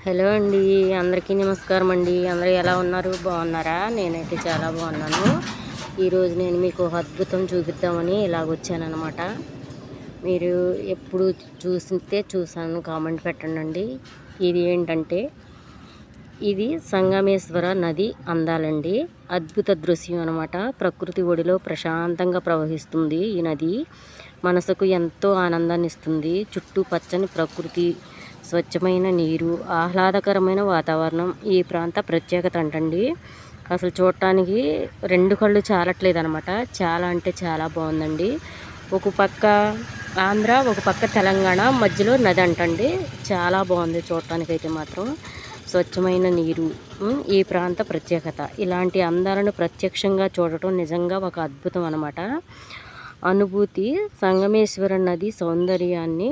Hello అండి, అందరికీ నమస్కారం అండి. అందరూ ఎలా ఉన్నారు? బాగున్నారా? నేనైతే చాలా బాగున్నాను. ఈరోజు నేను మీకు ఒక అద్భుతం చూపిద్దామని ఇలాగొచ్చానమాట. మీరు ఎప్పుడు చూసాను కామెంట్ పెట్టండి. ఇది ఏంటంటే ఇది సంగమేశ్వర నది అందాలండి. అద్భుత దృశ్యం అనమాట. ప్రకృతి ఒడిలో ప్రశాంతంగా ప్రవహిస్తుంది ఈ నది. మనసుకు ఎంతో ఆనందాన్ని ఇస్తుంది. చుట్టూ పచ్చని ప్రకృతి, స్వచ్ఛమైన నీరు, ఆహ్లాదకరమైన వాతావరణం ఈ ప్రాంత ప్రత్యేకత అంటండి. అసలు చూడటానికి రెండు కళ్ళు చాలట్లేదు అనమాట. చాలా అంటే చాలా బాగుందండి. ఒక పక్క ఆంధ్ర, ఒక పక్క తెలంగాణ, మధ్యలో నది అంటండి. చాలా బాగుంది చూడటానికి అయితే మాత్రం. స్వచ్ఛమైన నీరు ఈ ప్రాంత ప్రత్యేకత. ఇలాంటి అందాలను ప్రత్యక్షంగా చూడటం నిజంగా ఒక అద్భుతం అనమాట. అనుభూతి. సంగమేశ్వర నది సౌందర్యాన్ని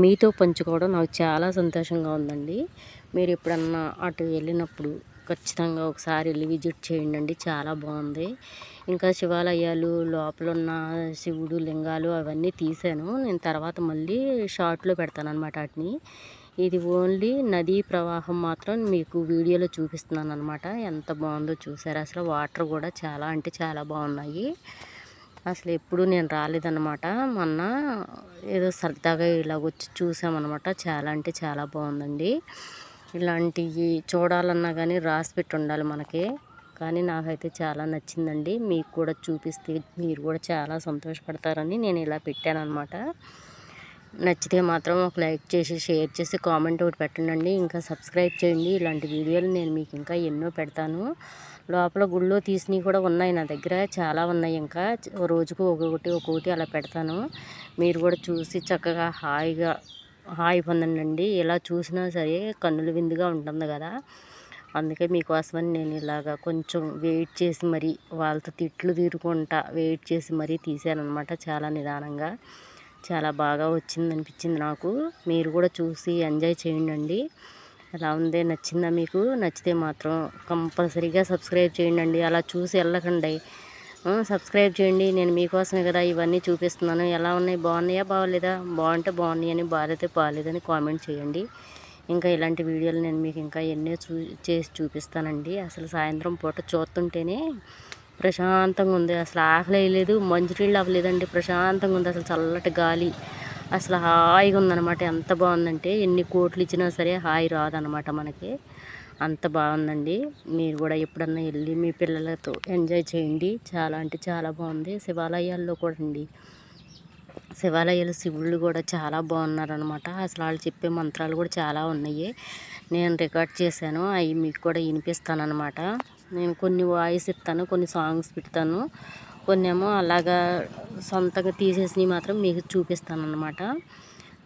మీతో పంచుకోవడం నాకు చాలా సంతోషంగా ఉందండి. మీరు ఎప్పుడన్నా అటు వెళ్ళినప్పుడు ఖచ్చితంగా ఒకసారి వెళ్ళి విజిట్ చేయండి. చాలా బాగుంది. ఇంకా శివాలయాలు లోపల ఉన్న శివుడు లింగాలు అవన్నీ తీసాను నేను. తర్వాత మళ్ళీ షార్ట్లో పెడతాను అనమాట వాటిని. ఇది ఓన్లీ నదీ ప్రవాహం మాత్రం మీకు వీడియోలో చూపిస్తున్నాను అనమాట. ఎంత బాగుందో చూసారు. అసలు వాటర్ కూడా చాలా అంటే చాలా బాగున్నాయి. అసలు ఎప్పుడు నేను రాలేదన్నమాట. మొన్న ఏదో సరదాగా ఇలాగొచ్చి చూసామన్నమాట. చాలా అంటే చాలా బాగుందండి. ఇలాంటివి చూడాలన్నా కానీ రాసి పెట్టి ఉండాలి మనకి. కానీ నాకైతే చాలా నచ్చిందండి. మీకు కూడా చూపిస్తే మీరు కూడా చాలా సంతోషపడతారని నేను ఇలా పెట్టానన్నమాట. నచ్చితే మాత్రం ఒక లైక్ చేసి, షేర్ చేసి, కామెంట్ ఒకటి పెట్టండి. ఇంకా సబ్స్క్రైబ్ చేయండి. ఇలాంటి వీడియోలు నేను మీకు ఇంకా ఎన్నో పెడతాను. లోపల గుళ్ళో తీసినవి కూడా ఉన్నాయి నా దగ్గర, చాలా ఉన్నాయి. ఇంకా రోజుకు ఒక్కొక్కటి అలా పెడతాను. మీరు కూడా చూసి చక్కగా హాయి పొందండి. ఇలా చూసినా సరే కన్నుల విందుగా ఉంటుంది కదా. అందుకే మీకోసమని నేను ఇలాగా కొంచెం వెయిట్ చేసి మరీ వాళ్ళతో తిట్లు తీరుకుంటా వెయిట్ చేసి మరీ తీసాను అనమాట. చాలా నిదానంగా చాలా బాగా వచ్చిందనిపించింది నాకు. మీరు కూడా చూసి ఎంజాయ్ చేయండి. ఎలా ఉంది? నచ్చిందా మీకు? నచ్చితే మాత్రం కంపల్సరీగా సబ్స్క్రైబ్ చేయండి. అలా చూసి వెళ్ళకండి. సబ్స్క్రైబ్ చేయండి. నేను మీకోసమే కదా ఇవన్నీ చూపిస్తున్నాను. ఎలా ఉన్నాయి? బాగున్నాయా బాగోలేదా? బాగుంటే బాగున్నాయి అని, బాగాలేతే బాగాలేదని కామెంట్ చేయండి. ఇంకా ఇలాంటి వీడియోలు నేను మీకు ఇంకా ఎన్నో చేసి చూపిస్తానండి. అసలు సాయంత్రం పూట చూస్తుంటేనే ప్రశాంతంగా ఉంది. అసలు ఆకలి వేయలేదు, మంచినీళ్ళు అవ్వలేదండి. ప్రశాంతంగా ఉంది. అసలు చల్లటి గాలి, అసలు హాయిగా ఉందన్నమాట. ఎంత బాగుందంటే ఎన్ని కోట్లు ఇచ్చినా సరే హాయి రాదనమాట మనకి. అంత బాగుందండి. మీరు కూడా ఎప్పుడన్నా వెళ్ళి మీ పిల్లలతో ఎంజాయ్ చేయండి. చాలా అంటే చాలా బాగుంది. శివాలయాల్లో కూడా అండి, శివాలయాలు శివుళ్ళు కూడా చాలా బాగున్నారనమాట. అసలు వాళ్ళు చెప్పే మంత్రాలు కూడా చాలా ఉన్నాయి. నేను రికార్డ్ చేశాను, అవి మీకు కూడా వినిపిస్తాను అనమాట. నేను కొన్ని వాయిస్ ఇస్తాను, కొన్ని సాంగ్స్ పెడతాను, కొన్ని ఏమో అలాగా సొంతంగా తీసేసినవి మాత్రం మీకు చూపిస్తాను అనమాట.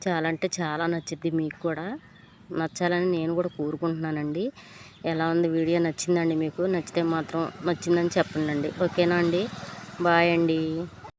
చాలా అంటే చాలా నచ్చుద్ది. మీకు కూడా నచ్చాలని నేను కూడా కోరుకుంటున్నానండి. ఎలా ఉంది వీడియో? నచ్చిందండి మీకు? నచ్చితే మాత్రం నచ్చిందని చెప్పండి. ఓకేనా అండి? బాయ్ అండి.